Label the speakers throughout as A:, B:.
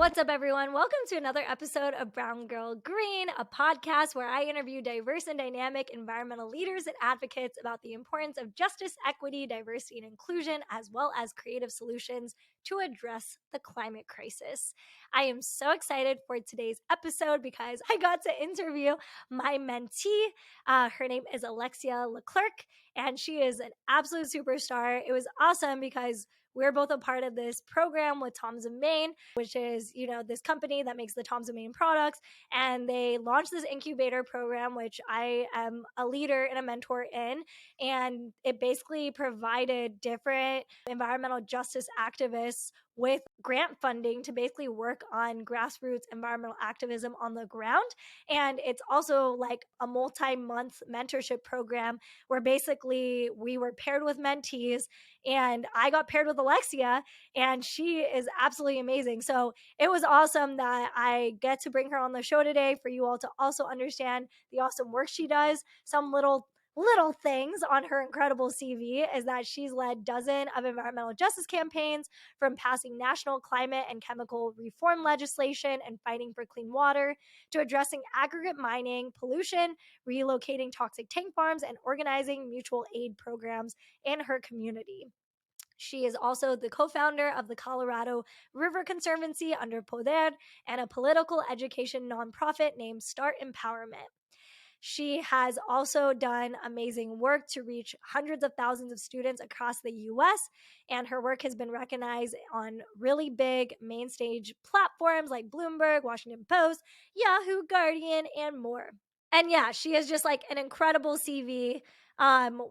A: What's up, everyone? Welcome to another episode of Brown Girl Green, a podcast where I interview diverse and dynamic environmental leaders and advocates about the importance of justice, equity, diversity, and inclusion, as well as creative solutions to address the climate crisis. I am so excited for today's episode because I got to interview my mentee. Her name is Alexia Leclercq, and she is an absolute superstar. It was awesome because we're both a part of this program with Tom's of Maine, which is, this company that makes the Tom's of Maine products. And they launched this incubator program, which I am a leader and a mentor in. And it basically provided different environmental justice activists with grant funding to basically work on grassroots environmental activism on the ground. And it's also like a multi-month mentorship program where basically we were paired with mentees, and I got paired with Alexia, and she is absolutely amazing. So it was awesome that I get to bring her on the show today for you all to also understand the awesome work she does. Some little things on her incredible CV is that she's led dozens of environmental justice campaigns, from passing national climate and chemical reform legislation and fighting for clean water to addressing aggregate mining, pollution, relocating toxic tank farms, and organizing mutual aid programs in her community. She is also the co-founder of the Colorado River Conservancy under Poder and a political education nonprofit named Start Empowerment. She has also done amazing work to reach hundreds of thousands of students across the US, and her work has been recognized on really big main stage platforms like Bloomberg, Washington Post, Yahoo, Guardian, and more. And yeah, she is just like an incredible CV,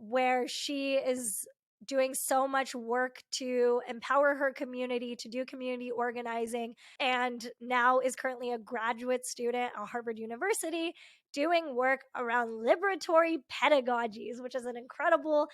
A: where she is doing so much work to empower her community, to do community organizing, and now is currently a graduate student at Harvard University doing work around liberatory pedagogies, which is an incredible,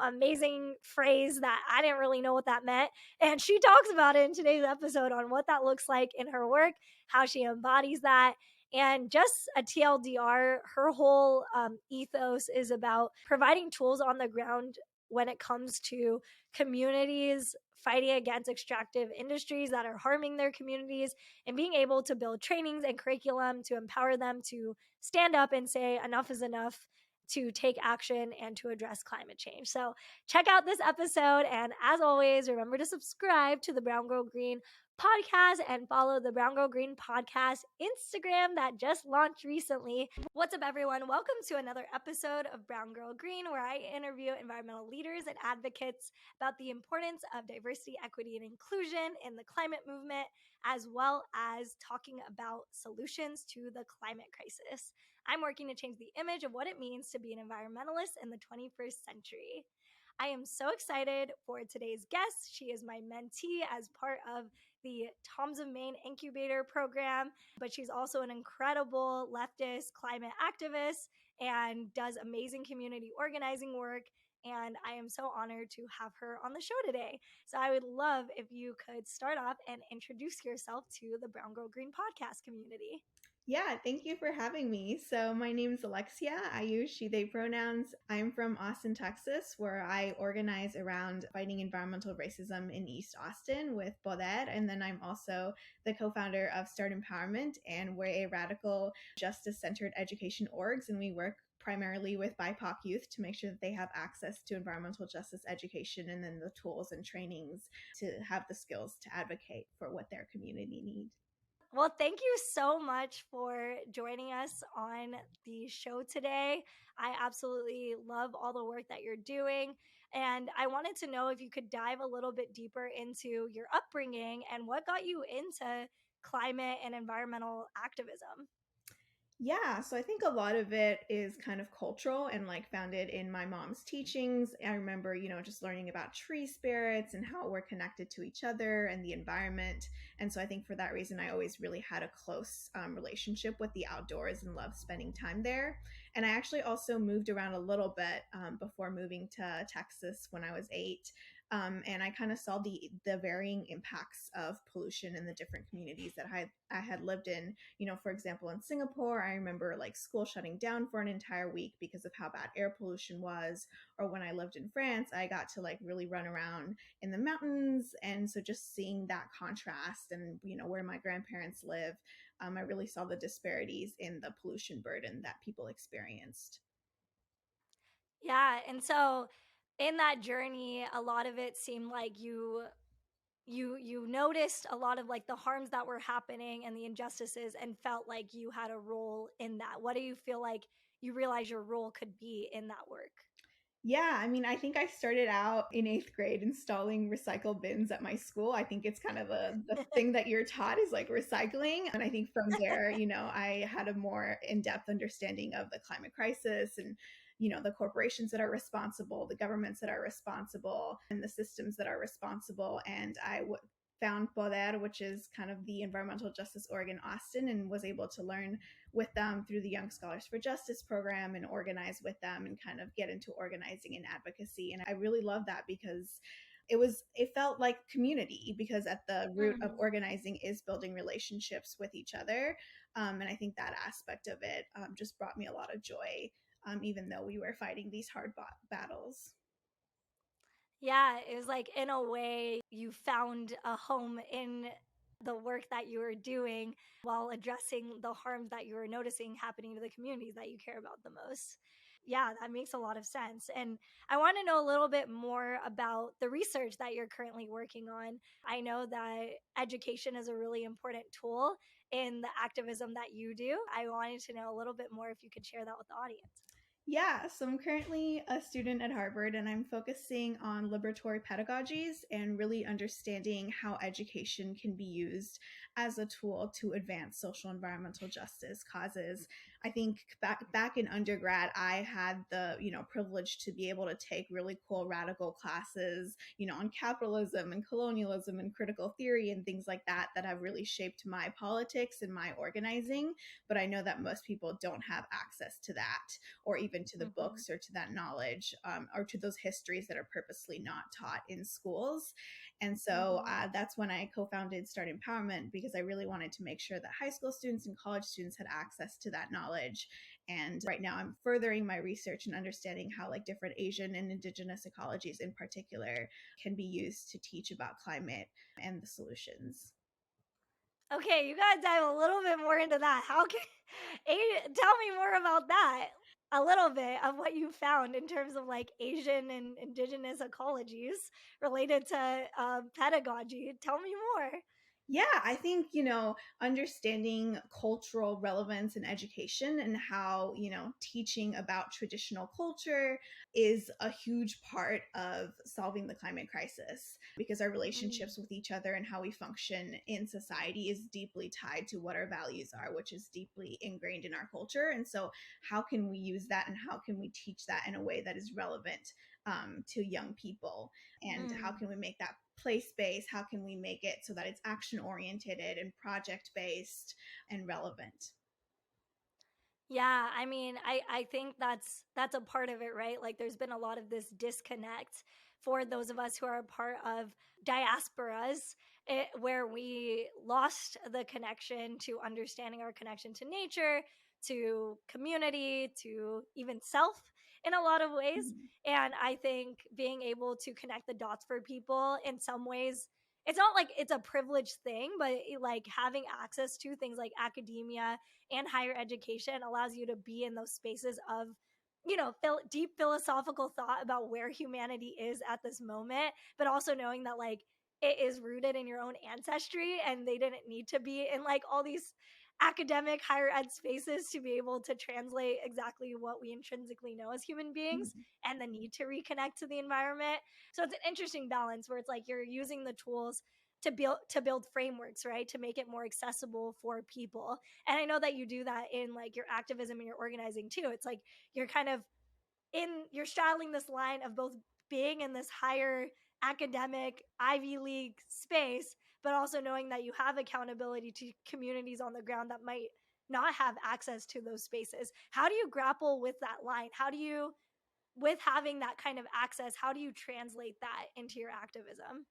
A: amazing phrase that I didn't really know what that meant. And she talks about it in today's episode on what that looks like in her work, how she embodies that. And just a TLDR, her whole ethos is about providing tools on the ground when it comes to communities fighting against extractive industries that are harming their communities, and being able to build trainings and curriculum to empower them to stand up and say enough is enough, to take action and to address climate change. So check out this episode, and as always, remember to subscribe to the Brown Girl Green podcast and follow the Brown Girl Green podcast Instagram that just launched recently. What's up, everyone? Welcome to another episode of Brown Girl Green, where I interview environmental leaders and advocates about the importance of diversity, equity, and inclusion in the climate movement, as well as talking about solutions to the climate crisis. I'm working to change the image of what it means to be an environmentalist in the 21st century. I am so excited for today's guest. She is my mentee as part of the Tom's of Maine incubator program, but she's also an incredible leftist climate activist and does amazing community organizing work. And I am so honored to have her on the show today. So I would love if you could start off and introduce yourself to the Brown Girl Green podcast community.
B: Yeah, thank you for having me. So my name is Alexia. I use she, they pronouns. I'm from Austin, Texas, where I organize around fighting environmental racism in East Austin with Poder. And then I'm also the co-founder of Start Empowerment, and we're a radical justice-centered education orgs, and we work primarily with BIPOC youth to make sure that they have access to environmental justice education and then the tools and trainings to have the skills to advocate for what their community needs.
A: Well, thank you so much for joining us on the show today. I absolutely love all the work that you're doing. And I wanted to know if you could dive a little bit deeper into your upbringing and what got you into climate and environmental activism.
B: Yeah, so I think a lot of it is kind of cultural and like founded in my mom's teachings. I remember, just learning about tree spirits and how we're connected to each other and the environment. And so I think for that reason, I always really had a close relationship with the outdoors and loved spending time there. And I actually also moved around a little bit before moving to Texas when I was 8. And I kind of saw the varying impacts of pollution in the different communities that I had lived in. For example, in Singapore, I remember like school shutting down for an entire week because of how bad air pollution was. Or when I lived in France, I got to like really run around in the mountains. And so just seeing that contrast and, where my grandparents live, I really saw the disparities in the pollution burden that people experienced.
A: Yeah, and so in that journey, a lot of it seemed like you noticed a lot of like the harms that were happening and the injustices and felt like you had a role in that. What do you feel like you realize your role could be in that work?
B: Yeah, I mean, I think I started out in eighth grade installing recycle bins at my school. I think it's kind of the thing that you're taught is like recycling. And I think from there, I had a more in depth understanding of the climate crisis and, the corporations that are responsible, the governments that are responsible, and the systems that are responsible. And found Poder, which is kind of the environmental justice org in Austin, and was able to learn with them through the Young Scholars for Justice program and organize with them and kind of get into organizing and advocacy. And I really love that because it felt like community, because at the root of
A: Mhm.
B: organizing is building relationships with each other. And I think that aspect of it just brought me a lot of joy, even though we were fighting these hard battles.
A: Yeah, it was like in a way you found a home in the work that you were doing while addressing the harms that you were noticing happening to the communities that you care about the most. Yeah, that makes a lot of sense. And I want to know a little bit more about the research that you're currently working on. I know that education is a really important tool in the activism that you do. I wanted to know a little bit more if you could share that with the audience.
B: Yeah, so I'm currently a student at Harvard and I'm focusing on liberatory pedagogies and really understanding how education can be used as a tool to advance social environmental justice causes. I think back in undergrad, I had the, privilege to be able to take really cool radical classes, on capitalism and colonialism and critical theory and things like that have really shaped my politics and my organizing. But I know that most people don't have access to that, or even to the
A: Mhm.
B: books or to that knowledge, or to those histories that are purposely not taught in schools. And so
A: Mhm.
B: that's when I co-founded Start Empowerment, because I really wanted to make sure that high school students and college students had access to that knowledge. And right now I'm furthering my research and understanding how like different Asian and indigenous ecologies in particular can be used to teach about climate and the solutions.
A: Okay, you gotta dive a little bit more into that. Tell me more about that? A little bit of what you found in terms of like Asian and indigenous ecologies related to pedagogy. Tell me more.
B: Yeah, I think, understanding cultural relevance in education and how, teaching about traditional culture is a huge part of solving the climate crisis, because our
A: Mm,
B: relationships with each other and how we function in society is deeply tied to what our values are, which is deeply ingrained in our culture. And so, how can we use that and how can we teach that in a way that is relevant to young people? And how
A: mm.
B: can we make that place based? How can we make it so that it's action oriented and project based and relevant?
A: Yeah, I mean, I think that's a part of it, right? Like there's been a lot of this disconnect for those of us who are a part of diasporas, where we lost the connection to understanding our connection to nature, to community, to even self in a lot of ways.
B: Mhm.
A: And I think being able to connect the dots for people in some ways, it's not like it's a privileged thing, but like having access to things like academia and higher education allows you to be in those spaces of deep philosophical thought about where humanity is at this moment, but also knowing that like it is rooted in your own ancestry and they didn't need to be in like all these academic higher ed spaces to be able to translate exactly what we intrinsically know as human beings
B: Mhm.
A: and the need to reconnect to the environment. So it's an interesting balance where it's like you're using the tools to build frameworks, right, to make it more accessible for people. And I know that you do that in like your activism and your organizing too. It's like you're kind of you're straddling this line of both being in this higher academic Ivy League space, but also knowing that you have accountability to communities on the ground that might not have access to those spaces. How do you grapple with that line? How do you with having that kind of access, how do you translate that into your activism?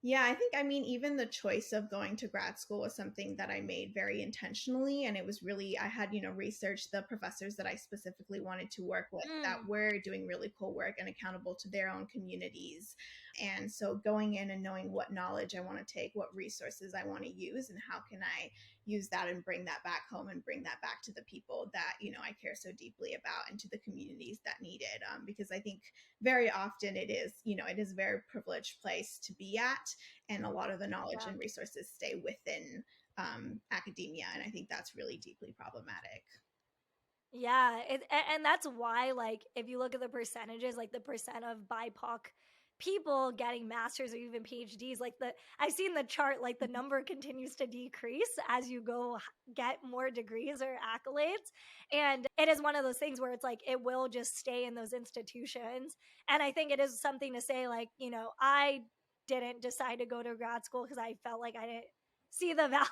B: Yeah, I think, I mean, even the choice of going to grad school was something that I made very intentionally. And it was really, I had, researched the professors that I specifically wanted to work with that
A: Mm,
B: were doing really cool work and accountable to their own communities. And so going in and knowing what knowledge I want to take, what resources I want to use, and how can I use that and bring that back home and bring that back to the people that, I care so deeply about and to the communities that need it. Because I think very often it is a very privileged place to be at, and a lot of the knowledge
A: yeah.
B: and resources stay within academia, and I think that's really deeply problematic.
A: Yeah, and that's why, like, if you look at the percentages, like the percent of BIPOC people getting masters or even PhDs, like I've seen the chart, like the number continues to decrease as you get more degrees or accolades, and it is one of those things where it's like it will just stay in those institutions, and I think it is something to say, like, I didn't decide to go to grad school because I felt like I didn't see the value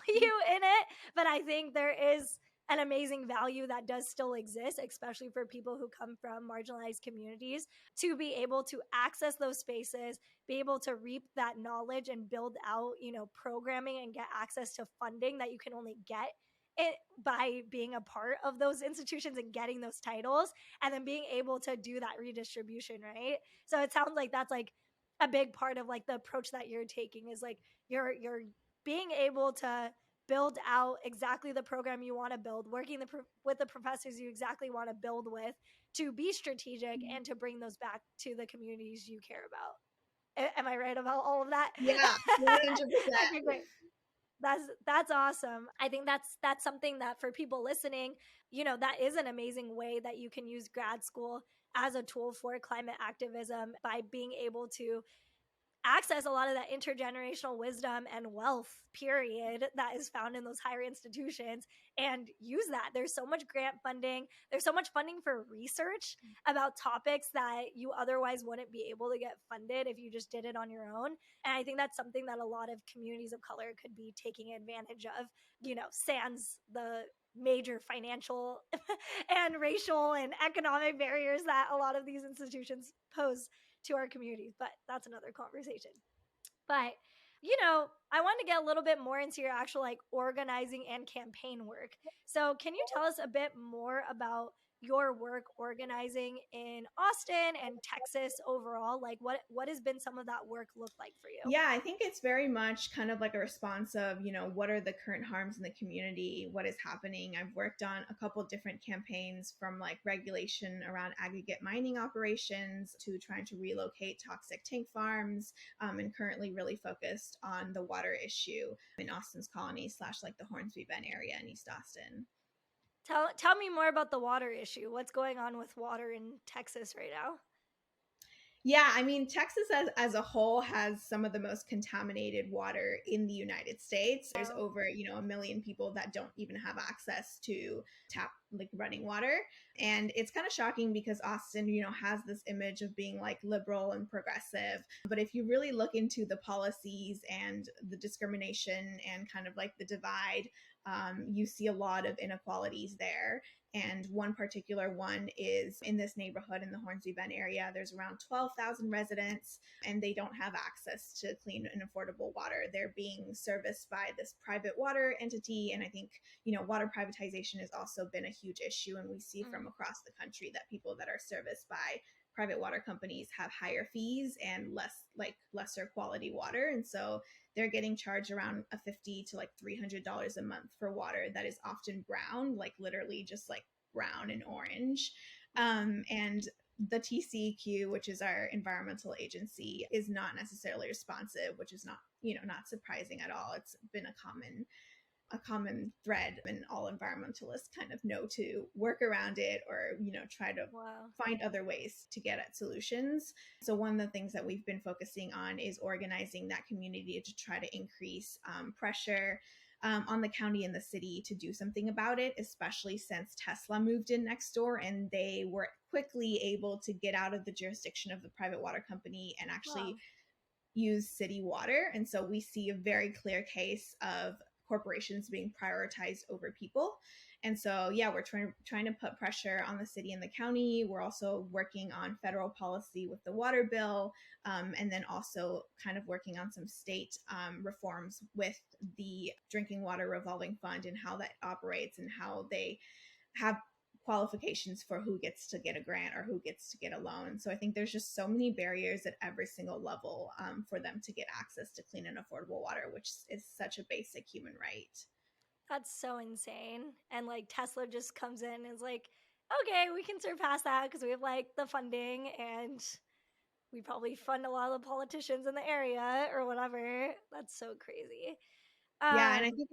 A: in it, but I think there is an amazing value that does still exist, especially for people who come from marginalized communities, to be able to access those spaces, be able to reap that knowledge and build out, programming and get access to funding that you can only get it by being a part of those institutions and getting those titles, and then being able to do that redistribution, right? So it sounds like that's like a big part of like the approach that you're taking is like you're being able to build out exactly the program you want to build, working with the professors you exactly want to build with, to be strategic and to bring those back to the communities you care about. Am I right about all of that?
B: Yeah, 100%.
A: Okay, great. That's awesome. I think that's something that for people listening, that is an amazing way that you can use grad school as a tool for climate activism by being able to access a lot of that intergenerational wisdom and wealth period that is found in those higher institutions and use that. There's so much grant funding, there's so much funding for research about topics that you otherwise wouldn't be able to get funded if you just did it on your own, and I think that's something that a lot of communities of color could be taking advantage of, sans the major financial and racial and economic barriers that a lot of these institutions pose to our communities, but that's another conversation. But, I want to get a little bit more into your actual like organizing and campaign work. So, can you tell us a bit more about your work organizing in Austin and Texas overall? Like what has been some of that work look like for you?
B: Yeah, I think it's very much kind of like a response of, what are the current harms in the community? What is happening? I've worked on a couple different campaigns, from like regulation around aggregate mining operations to trying to relocate toxic tank farms, and currently really focused on the water issue in Austin's Colony slash like the Hornsby Bend area in East Austin.
A: Tell me more about the water issue. What's going on with water in Texas right now?
B: Yeah, I mean, Texas as a whole has some of the most contaminated water in the United States. There's
A: Oh,
B: over, a million people that don't even have access to tap like running water. And it's kind of shocking because Austin, has this image of being like liberal and progressive. But if you really look into the policies and the discrimination and kind of like the divide, you see a lot of inequalities there. And one particular one is in this neighborhood in the Hornsby Bend area. There's around 12,000 residents, and they don't have access to clean and affordable water. They're being serviced by this private water entity. And I think, water privatization has also been a huge issue. And we see from
A: mm,
B: across the country that people that are serviced by private water companies have higher fees and lesser quality water. And so they're getting charged around a 50 to like $300 a month for water that is often brown, like literally just like brown and orange.
A: mm.
B: And the TCEQ, which is our environmental agency, is not necessarily responsive, which is not, not surprising at all. It's been a common thread, and all environmentalists kind of know to work around it, or try to
A: Wow.
B: find other ways to get at solutions. So one of the things that we've been focusing on is organizing that community to try to increase pressure on the county and the city to do something about it, especially since Tesla moved in next door and they were quickly able to get out of the jurisdiction of the private water company and actually
A: Wow.
B: use city water. And so we see a very clear case of corporations being prioritized over people. And so, yeah, we're trying to put pressure on the city and the county. We're also working on federal policy with the water bill, and then also kind of working on some state reforms with the drinking water revolving fund and how that operates and how they have qualifications for who gets to get a grant or who gets to get a loan. So I think there's just so many barriers at every single level for them to get access to clean and affordable water, which is such a basic human right.
A: That's so insane. And like Tesla just comes in and is like, okay, we can surpass that because we have like the funding and we probably fund a lot of the politicians in the area or whatever. That's so crazy.
B: Yeah, and I
A: Um,
B: think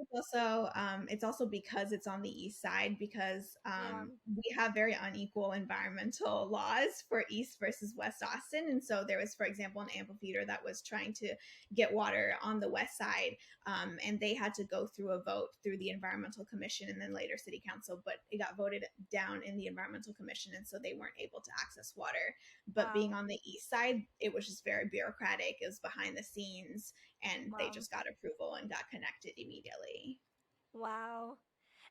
B: it's also because it's on the east side because
A: yeah.
B: we have very unequal environmental laws for East versus West Austin, and so there was, for example, an amphitheater that was trying to get water on the west side, and they had to go through a vote through the Environmental Commission and then later City Council, but it got voted down in the Environmental Commission, and so they weren't able to access water. But being
A: Wow.
B: on the east side, it was just very bureaucratic. It was behind the scenes and they
A: Wow.
B: just got approval and got connected immediately.
A: Wow.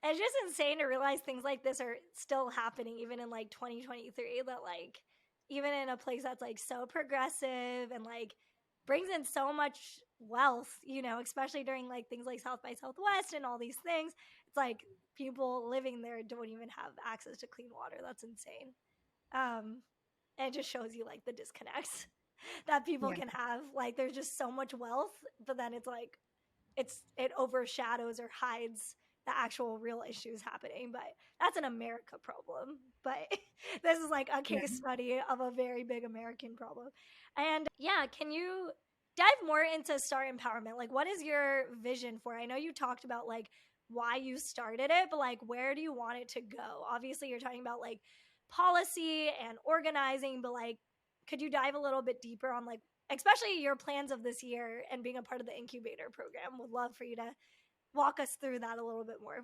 A: And it's just insane to realize things like this are still happening even in like 2023, that like even in a place that's like so progressive and like brings in so much wealth, especially during like things like South by Southwest and all these things, it's like people living there don't even have access to clean water. That's insane. Um and it just shows you like the disconnects that people
B: Yeah.
A: can have. Like there's just so much wealth, but then it's like it overshadows or hides the actual real issues happening. But that's an America problem. But this is like a
B: Yeah.
A: case study of a very big American problem. And yeah, can you dive more into Star Empowerment? Like, what is your vision for it? I know you talked about like why you started it, but like where do you want it to go? Obviously, you're talking about like policy and organizing, but like could you dive a little bit deeper on like especially your plans of this year and being a part of the incubator program? Would love for you to walk us through that a little bit more.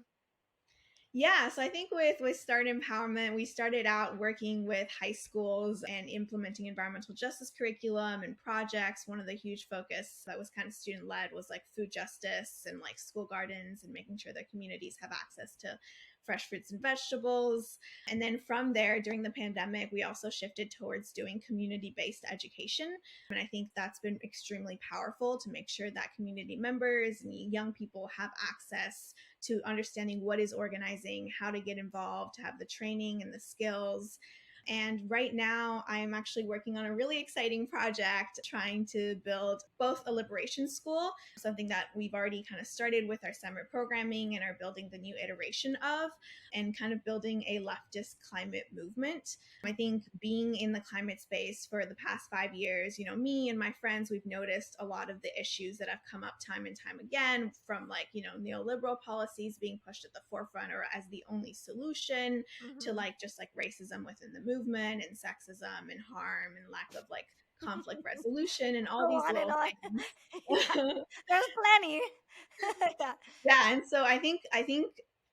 B: Yeah, so I think with Start Empowerment, we started out working with high schools and implementing environmental justice curriculum and projects. One of the huge focus that was kind of student led was like food justice and like school gardens and making sure their communities have access to fresh fruits and vegetables. And then from there, during the pandemic, we also shifted towards doing community based education. And I think that's been extremely powerful to make sure that community members and young people have access to understanding what is organizing, how to get involved, to have the training and the skills. And right now, I'm actually working on a really exciting project trying to build both a liberation school, something that we've already kind of started with our summer programming and are building the new iteration of, and kind of building a leftist climate movement. I think being in the climate space for the past 5 years, me and my friends, we've noticed a lot of the issues that have come up time and time again, from like, neoliberal policies being pushed at the forefront or as the only solution, to
A: Mm-hmm.
B: like just like racism within the movement and sexism and harm and lack of like conflict resolution and all
A: Go
B: these
A: on and
B: little
A: on. Yeah,
B: things.
A: there's plenty. Yeah.
B: Yeah, and so I think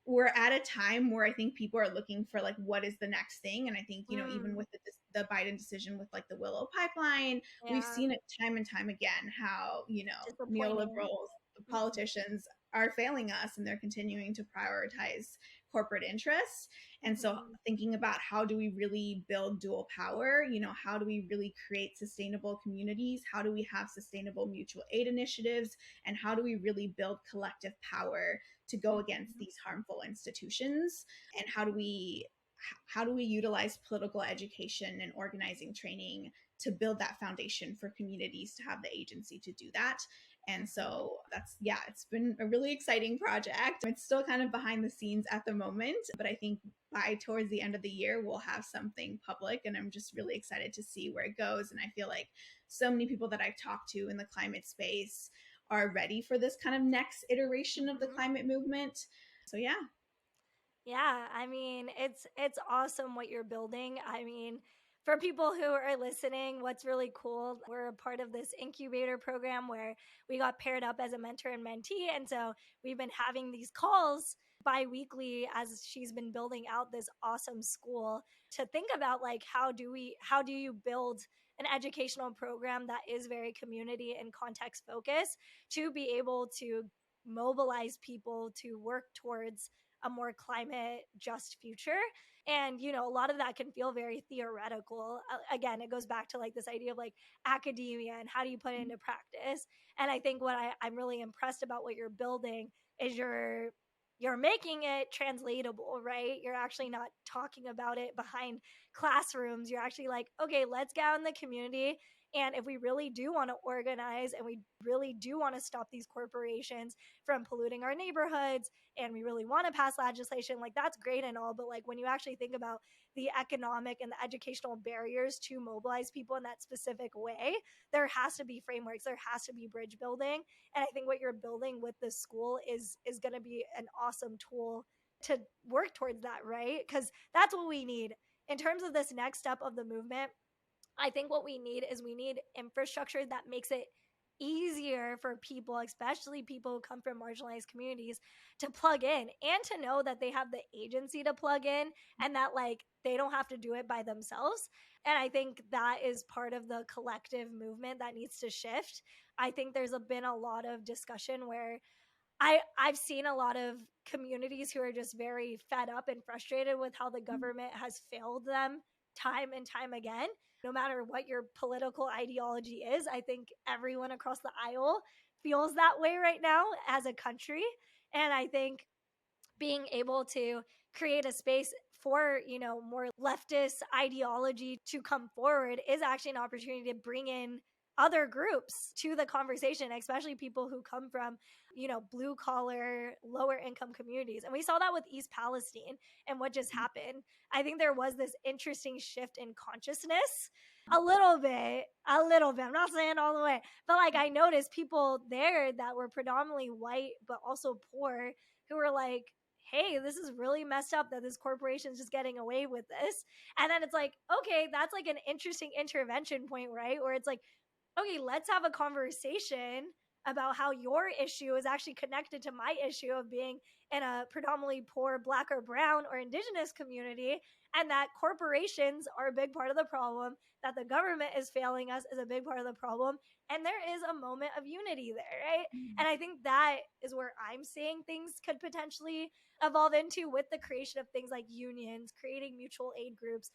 B: we're at a time where I think people are looking for like what is the next thing. And I think even
A: Mm,
B: with the Biden decision with like the Willow pipeline, we've
A: yeah.
B: seen it time and time again how
A: Disappointing.
B: neoliberals,
A: Mm-hmm.
B: politicians are failing us and they're continuing to prioritize corporate interests. And so
A: Mm-hmm.
B: thinking about how do we really build dual power, how do we really create sustainable communities, how do we have sustainable mutual aid initiatives, and how do we really build collective power to go against
A: Mm-hmm.
B: these harmful institutions, and how do we utilize political education and organizing training to build that foundation for communities to have the agency to do that. And
A: Mm-hmm.
B: so it's been a really exciting project. It's still kind of behind the scenes at the moment, but I think by towards the end of the year, we'll have something public. And I'm just really excited to see where it goes. And I feel like so many people that I've talked to in the climate space are ready for this kind of next iteration of the
A: Mm-hmm.
B: climate movement. So yeah.
A: Yeah, I mean, it's awesome what you're building. I mean, for people who are listening, what's really cool, we're a part of this incubator program where we got paired up as a mentor and mentee, and so we've been having these calls bi-weekly as she's been building out this awesome school to think about like how do you build an educational program that is very community and context focused to be able to mobilize people to work towards a more climate just future. And, you know, a lot of that can feel very theoretical. Again, it goes back to like this idea of like academia and how do you put it into practice. And I think what I'm really impressed about what you're building is you're making it translatable, right? You're actually not talking about it behind classrooms. You're actually like, okay, let's get out in the community. And if we really do want to organize and we really do want to stop these corporations from polluting our neighborhoods and we really want to pass legislation, like that's great and all. But like when you actually think about the economic and the educational barriers to mobilize people in that specific way, there has to be frameworks, there has to be bridge building. And I think what you're building with this school is going to be an awesome tool to work towards that, right? Because that's what we need in terms of this next step of the movement. I think what we need is we need infrastructure that makes it easier for people, especially people who come from marginalized communities, to plug in and to know that they have the agency to plug in and that like they don't have to do it by themselves. And I think that is part of the collective movement that needs to shift. I think been a lot of discussion where I've seen a lot of communities who are just very fed up and frustrated with how the government has failed them time and time again. No matter what your political ideology is, I think everyone across the aisle feels that way right now as a country. And I think being able to create a space for, you know, more leftist ideology to come forward is actually an opportunity to bring in other groups to the conversation, especially people who come from, you know, blue collar, lower income communities. And we saw that with East Palestine and what just happened. I think there was this interesting shift in consciousness a little bit, a little bit. I'm not saying all the way, but like I noticed people there that were predominantly white, but also poor, who were like, hey, this is really messed up that this corporation is just getting away with this. And then it's like, okay, that's like an interesting intervention point, right? Where it's like, okay, let's have a conversation about how your issue is actually connected to my issue of being in a predominantly poor black or brown or indigenous community, and that corporations are a big part of the problem, that the government is failing us is a big part of the problem, and there is a moment of unity there, right? And I think that is where I'm seeing things could potentially evolve into with the creation of things like unions, creating mutual aid groups,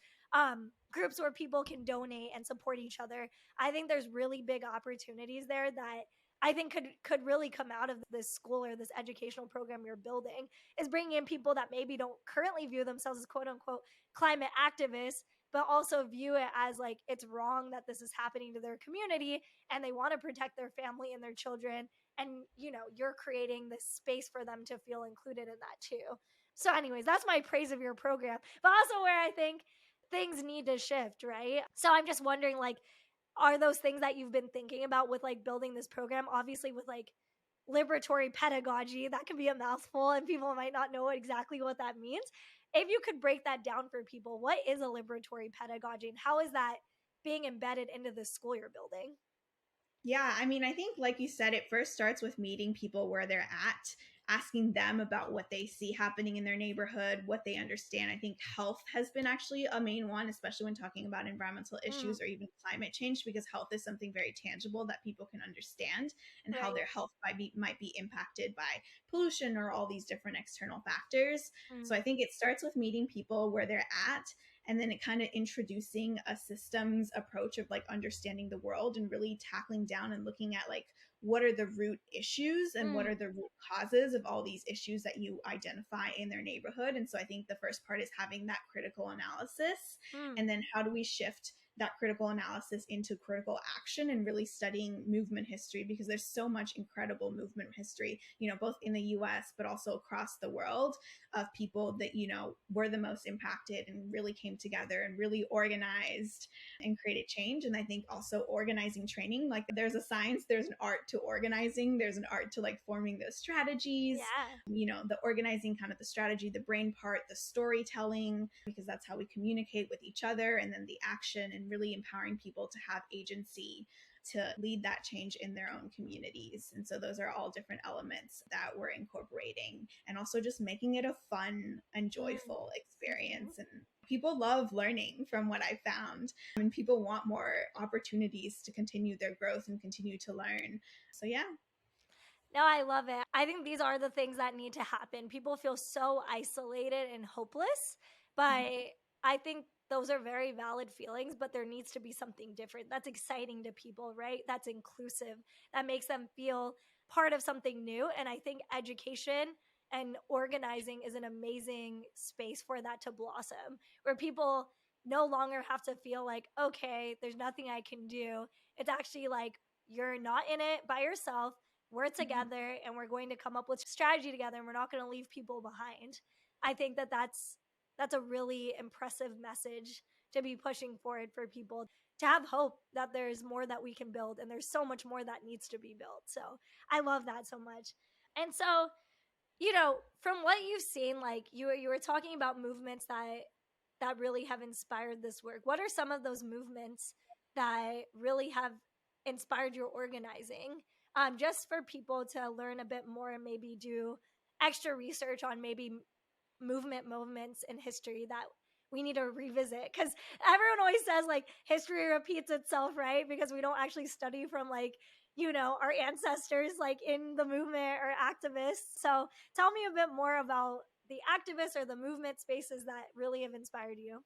A: groups where people can donate and support each other. I think there's really big opportunities there that I think could really come out of this school or this educational program you're building, is bringing in people that maybe don't currently view themselves as quote unquote climate activists, but also view it as like it's wrong that this is happening to their community and they want to protect their family and their children. And, you know, you're creating this space for them to feel included in that too. So, anyways, that's my praise of your program, but also where I think things need to shift, right? So I'm just wondering, like, are those things that you've been thinking about with like building this program? Obviously, with like liberatory pedagogy, that can be a mouthful and people might not know exactly what that means. If you could break that down for people, what is a liberatory pedagogy and how is that being embedded into the school you're building?
B: Yeah, I mean, I think, like you said, it first starts with meeting people where they're at, asking them about what they see happening in their neighborhood, what they understand. I think health has been actually a main one, especially when talking about environmental issues or even climate change, because health is something very tangible that people can understand, and how
A: Right.
B: their health might be impacted by pollution or all these different external factors. So I think it starts with meeting people where they're at, and then it kind of introducing a systems approach of like understanding the world and really tackling down and looking at like what are the root issues and what are the root causes of all these issues that you identify in their neighborhood. And so I think the first part is having that critical analysis, and then how do we shift that critical analysis into critical action and really studying movement history, because there's so much incredible movement history, you know, both in the US but also across the world, of people that, you know, were the most impacted and really came together and really organized and created change. And I think also organizing training, like there's a science, there's an art to organizing, there's an art to like forming those strategies,
A: Yeah.
B: you know, the organizing, kind of the strategy, the brain part, the storytelling, because that's how we communicate with each other, and then the action, and really empowering people to have agency to lead that change in their own communities. And so those are all different elements that we're incorporating, and also just making it a fun and joyful experience. And people love learning, from what I found, and people want more opportunities to continue their growth and continue to learn. So yeah.
A: No, I love it. I think these are the things that need to happen. People feel so isolated and hopeless, but I think those are very valid feelings, but there needs to be something different. That's exciting to people, right? That's inclusive. That makes them feel part of something new. And I think education and organizing is an amazing space for that to blossom, where people no longer have to feel like, okay, there's nothing I can do. It's actually like, you're not in it by yourself. We're together and we're going to come up with strategy together, and we're not going to leave people behind. I think that that's a really impressive message to be pushing forward for people, to have hope that there's more that we can build, and there's so much more that needs to be built. So I love that so much. And so, from what you've seen, like you were talking about movements that really have inspired this work. What are some of those movements that really have inspired your organizing? Just for people to learn a bit more and maybe do extra research on maybe movements in history that we need to revisit, because everyone always says like history repeats itself, right? Because we don't actually study from like our ancestors like in the movement or activists. So tell me a bit more about the activists or the movement spaces that really have inspired you.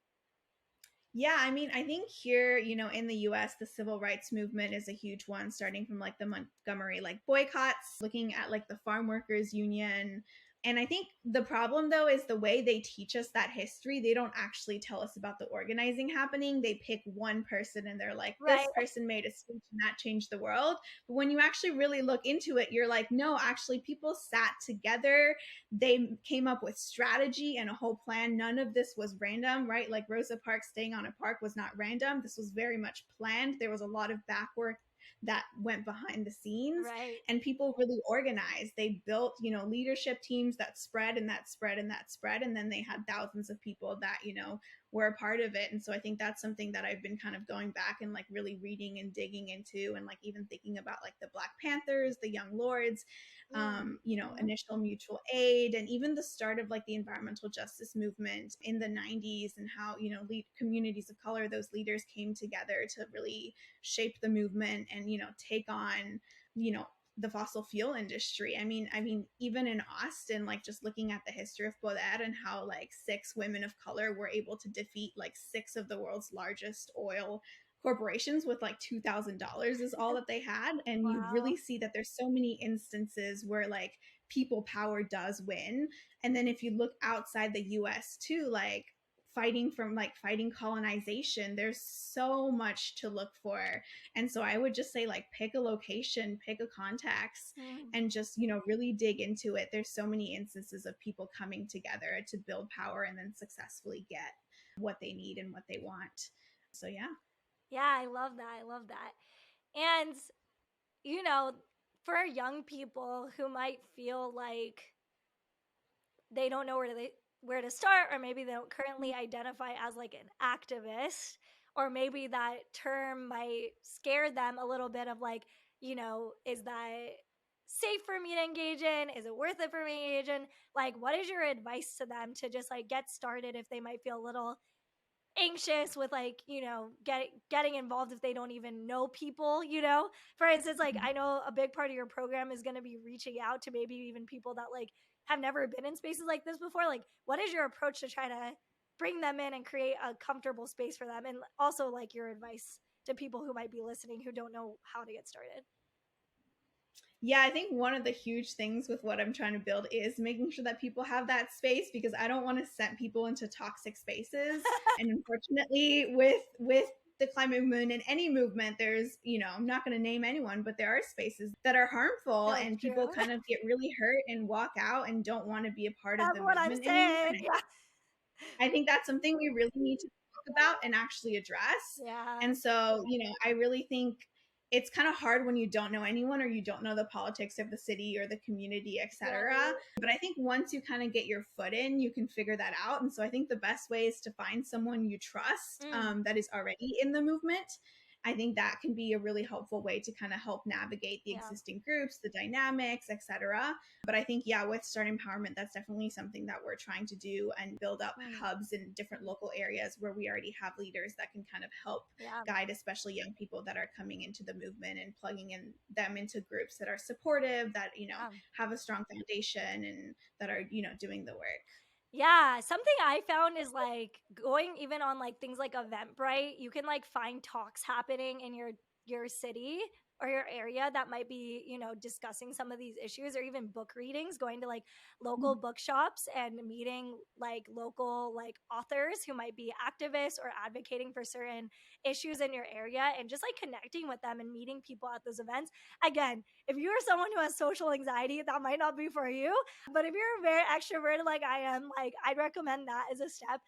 B: Yeah, I mean, I think here, in the US, the civil rights movement is a huge one, starting from like the Montgomery like boycotts, looking at like the farm workers union. And I think the problem though is the way they teach us that history, they don't actually tell us about the organizing happening. They pick one person and they're like,
A: Right.
B: this person made a speech and that changed the world. But when you actually really look into it, you're like, no, actually people sat together, they came up with strategy and a whole plan. None of this was random, right? Like Rosa Parks staying on a park was not random. This was very much planned. There was a lot of back work that went behind the scenes,
A: Right.
B: and people really organized. They built, leadership teams that spread and that spread and that spread. And then they had thousands of people that, were a part of it. And so I think that's something that I've been kind of going back and like really reading and digging into, and like even thinking about like the Black Panthers, the Young Lords,
A: Mm-hmm.
B: initial mutual aid, and even the start of like the environmental justice movement in the 90s, and how, communities of color, those leaders came together to really shape the movement and, take on, the fossil fuel industry. I mean, even in Austin, like just looking at the history of Poder and how like 6 women of color were able to defeat like 6 of the world's largest oil corporations with like $2,000 is all that they had. And you
A: Wow.
B: really see that there's so many instances where like people power does win. And then if you look outside the US too, like fighting colonization, there's so much to look for. And so I would just say like pick a location, pick a contacts,
A: Mm.
B: and just, really dig into it. There's so many instances of people coming together to build power and then successfully get what they need and what they want. So yeah.
A: Yeah, I love that. I love that. And you know, for young people who might feel like they don't know where to start, or maybe they don't currently identify as like an activist, or maybe that term might scare them a little bit of like, is that safe for me to engage in? Is it worth it for me to engage in? Like, what is your advice to them to just like get started if they might feel a little anxious with like getting involved if they don't even know people? For instance, like I know a big part of your program is going to be reaching out to maybe even people that like have never been in spaces like this before. Like, what is your approach to try to bring them in and create a comfortable space for them, and also like your advice to people who might be listening who don't know how to get started?
B: Yeah, I think one of the huge things with what I'm trying to build is making sure that people have that space, because I don't want to send people into toxic spaces. And unfortunately, with the climate movement and any movement, there's, I'm not going to name anyone, but there are spaces that are harmful,
A: That's
B: and
A: true.
B: people kind of get really hurt and walk out and don't want to be a part of
A: That's
B: the
A: what I'm
B: movement anymore.
A: saying.
B: And
A: Yeah.
B: I think that's something we really need to talk about and actually address.
A: Yeah.
B: And so, I really think it's kind of hard when you don't know anyone or you don't know the politics of the city or the community, etc.
A: Right.
B: But I think once you kind of get your foot in, you can figure that out. And so I think the best way is to find someone you trust,
A: Mm.
B: that is already in the movement, I think that can be a really helpful way to kind of help navigate the existing groups, the dynamics, etc. But I think, yeah, with Start Empowerment, that's definitely something that we're trying to do and build up hubs in different local areas where we already have leaders that can kind of help guide, especially young people that are coming into the movement, and plugging in them into groups that are supportive, that, have a strong foundation and that are, doing the work.
A: Yeah, something I found is like going even on like things like Eventbrite, you can like find talks happening in your city or your area that might be, discussing some of these issues, or even book readings, going to like local bookshops and meeting like local like authors who might be activists or advocating for certain issues in your area, and just like connecting with them and meeting people at those events. Again, if you are someone who has social anxiety, that might not be for you. But if you're very extroverted like I am, like I'd recommend that as a step.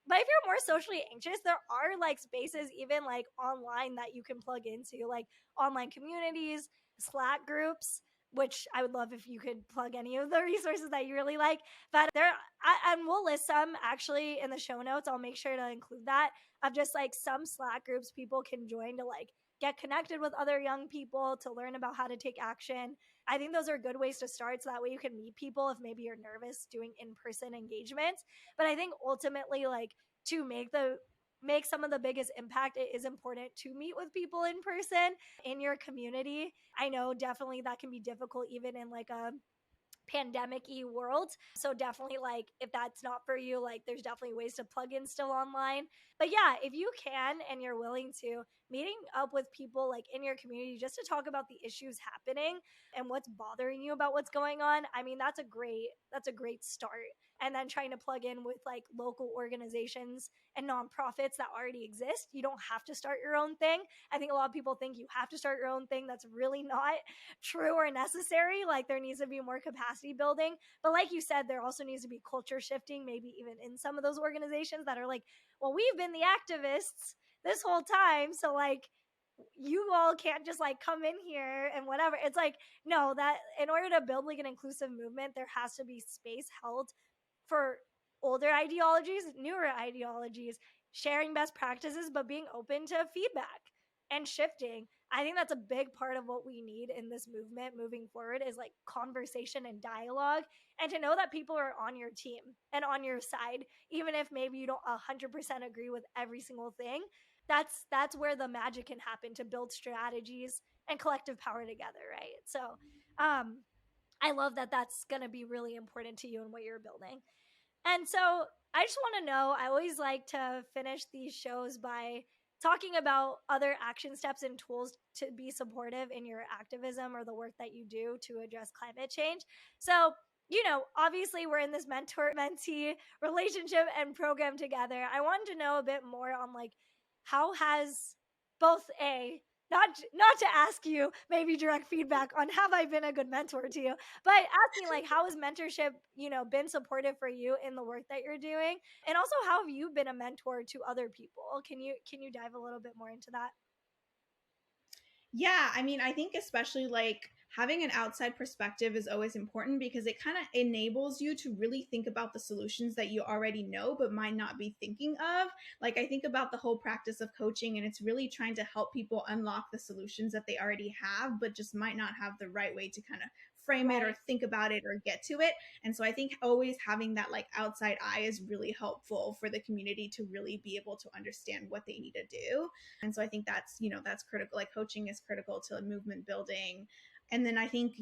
A: But if you're more socially anxious, there are like spaces even like online that you can plug into, like online communities, Slack groups, which I would love if you could plug any of the resources that you really like. But and we'll list some actually in the show notes. I'll make sure to include that, of just like some Slack groups people can join to like get connected with other young people, to learn about how to take action. I think those are good ways to start, so that way you can meet people if maybe you're nervous doing in-person engagements. But I think ultimately, like, to make some of the biggest impact, it is important to meet with people in person in your community. I know definitely that can be difficult even in like a pandemic-y world. So definitely, like, if that's not for you, like there's definitely ways to plug in still online. But yeah, if you can and you're willing to, meeting up with people like in your community just to talk about the issues happening and what's bothering you about what's going on, I mean, that's a great start. And then trying to plug in with like local organizations and nonprofits that already exist. You don't have to start your own thing. I think a lot of people think you have to start your own thing. That's really not true or necessary. Like, there needs to be more capacity building. But like you said, there also needs to be culture shifting, maybe even in some of those organizations that are like, well, we've been the activists this whole time. So like, you all can't just like come in here and whatever. It's like, no, that in order to build like an inclusive movement, there has to be space held for older ideologies, newer ideologies, sharing best practices, but being open to feedback and shifting. I think that's a big part of what we need in this movement moving forward, is like conversation and dialogue, and to know that people are on your team and on your side, even if maybe you don't 100% agree with every single thing. That's where the magic can happen, to build strategies and collective power together, right? So I love that that's going to be really important to you and what you're building. And so I just want to know, I always like to finish these shows by talking about other action steps and tools to be supportive in your activism or the work that you do to address climate change. So, obviously we're in this mentor mentee relationship and program together. I wanted to know a bit more on like, how has both a not to ask you maybe direct feedback on have I been a good mentor to you, but asking like, how has mentorship, been supportive for you in the work that you're doing? And also, how have you been a mentor to other people? Can you dive a little bit more into that?
B: Yeah, I mean, I think especially like having an outside perspective is always important, because it kind of enables you to really think about the solutions that you already know but might not be thinking of. Like, I think about the whole practice of coaching, and it's really trying to help people unlock the solutions that they already have, but just might not have the right way to kind of frame it or think about it or get to it. And so I think always having that like outside eye is really helpful for the community to really be able to understand what they need to do. And so I think that's, that's critical. Like, coaching is critical to movement building. And then I think,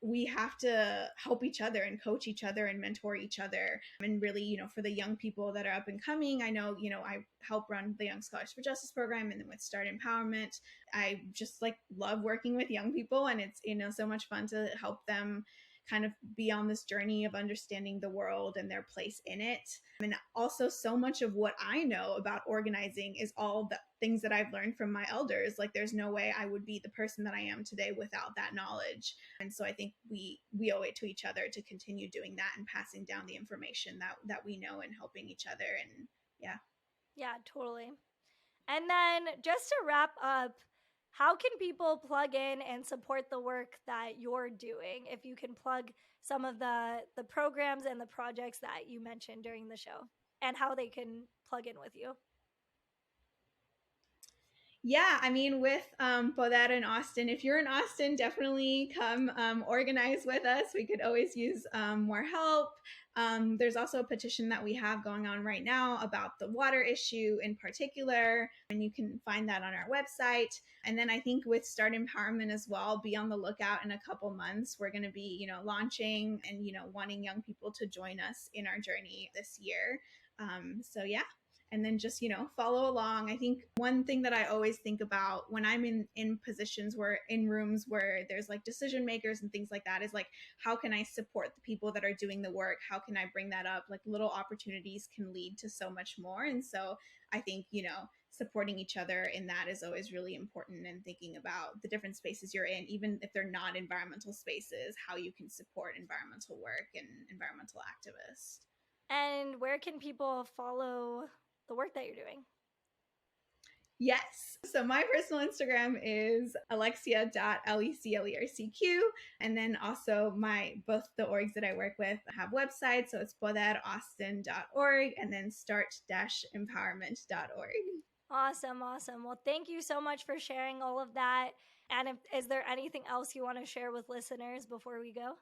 B: we have to help each other and coach each other and mentor each other. And really, for the young people that are up and coming, I know, I help run the Young Scholars for Justice program, and then with Start Empowerment, I just like love working with young people, and it's, so much fun to help them kind of be on this journey of understanding the world and their place in it. And also, so much of what I know about organizing is all the things that I've learned from my elders. Like, there's no way I would be the person that I am today without that knowledge. And so I think we owe it to each other to continue doing that and passing down the information that we know, and helping each other. And yeah.
A: Yeah, totally. And then just to wrap up, how can people plug in and support the work that you're doing? If you can plug some of the programs and the projects that you mentioned during the show, and how they can plug in with you.
B: Yeah, I mean, with Poder in Austin, if you're in Austin, definitely come organize with us. We could always use more help. There's also a petition that we have going on right now about the water issue in particular, and you can find that on our website. And then I think with Start Empowerment as well, be on the lookout in a couple months. We're going to be, launching and, wanting young people to join us in our journey this year. So yeah, and then just follow along. I think one thing that I always think about when I'm in positions where in rooms where there's like decision makers and things like that is like, how can I support the people that are doing the work? How can I bring that up? Like, little opportunities can lead to so much more. And so I think supporting each other in that is always really important, and thinking about the different spaces you're in, even if they're not environmental spaces, how you can support environmental work and environmental activists.
A: And where can people follow the work that you're doing?
B: Yes. So my personal Instagram is alexia.leclercq. And then also both the orgs that I work with have websites. So it's poderaustin.org and then start-empowerment.org.
A: Awesome, awesome. Well, thank you so much for sharing all of that. And is there anything else you want to share with listeners before we go?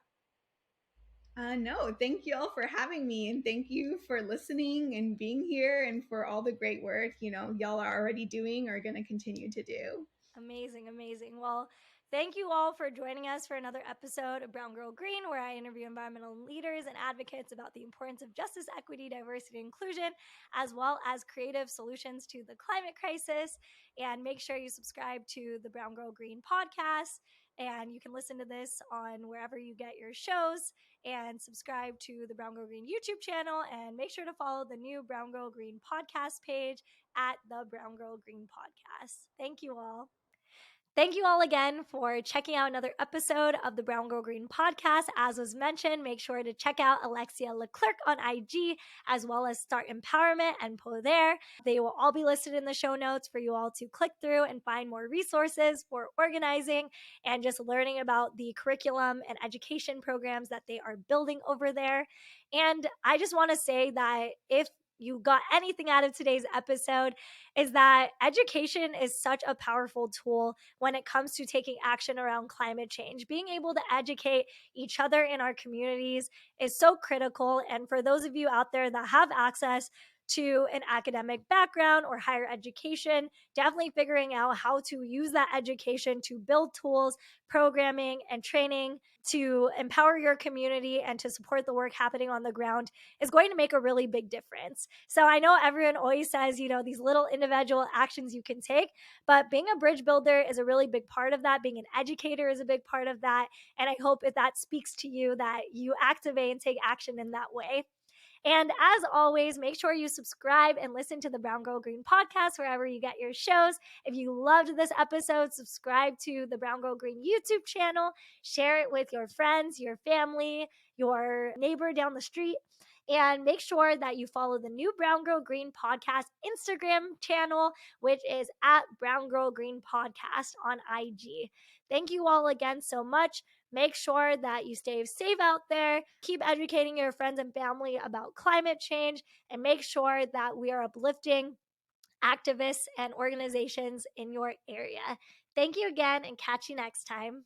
B: No, thank you all for having me, and thank you for listening and being here, and for all the great work y'all are already doing or going to continue to do.
A: Amazing, amazing. Well, thank you all for joining us for another episode of Brown Girl Green, where I interview environmental leaders and advocates about the importance of justice, equity, diversity, and inclusion, as well as creative solutions to the climate crisis. And make sure you subscribe to the Brown Girl Green podcast. And you can listen to this on wherever you get your shows, and subscribe to the Brown Girl Green YouTube channel. And make sure to follow the new Brown Girl Green podcast page at the Brown Girl Green podcast. Thank you all. Thank you all again for checking out another episode of the Brown Girl Green podcast. As was mentioned, make sure to check out Alexia Leclercq on IG, as well as Start Empowerment and Poder. They will all be listed in the show notes for you all to click through and find more resources for organizing and just learning about the curriculum and education programs that they are building over there. And I just want to say that if you got anything out of today's episode, is that education is such a powerful tool when it comes to taking action around climate change. Being able to educate each other in our communities is so critical. And for those of you out there that have access to an academic background or higher education, definitely figuring out how to use that education to build tools, programming, and training to empower your community and to support the work happening on the ground is going to make a really big difference. So I know everyone always says, these little individual actions you can take, but being a bridge builder is a really big part of that. Being an educator is a big part of that. And I hope if that speaks to you, that you activate and take action in that way. And as always, make sure you subscribe and listen to the Brown Girl Green podcast wherever you get your shows. If you loved this episode, subscribe to the Brown Girl Green YouTube channel, share it with your friends, your family, your neighbor down the street. And make sure that you follow the new Brown Girl Green podcast Instagram channel, which is at Brown Girl Green Podcast on IG. Thank you all again so much. Make sure that you stay safe out there. Keep educating your friends and family about climate change, and make sure that we are uplifting activists and organizations in your area. Thank you again, and catch you next time.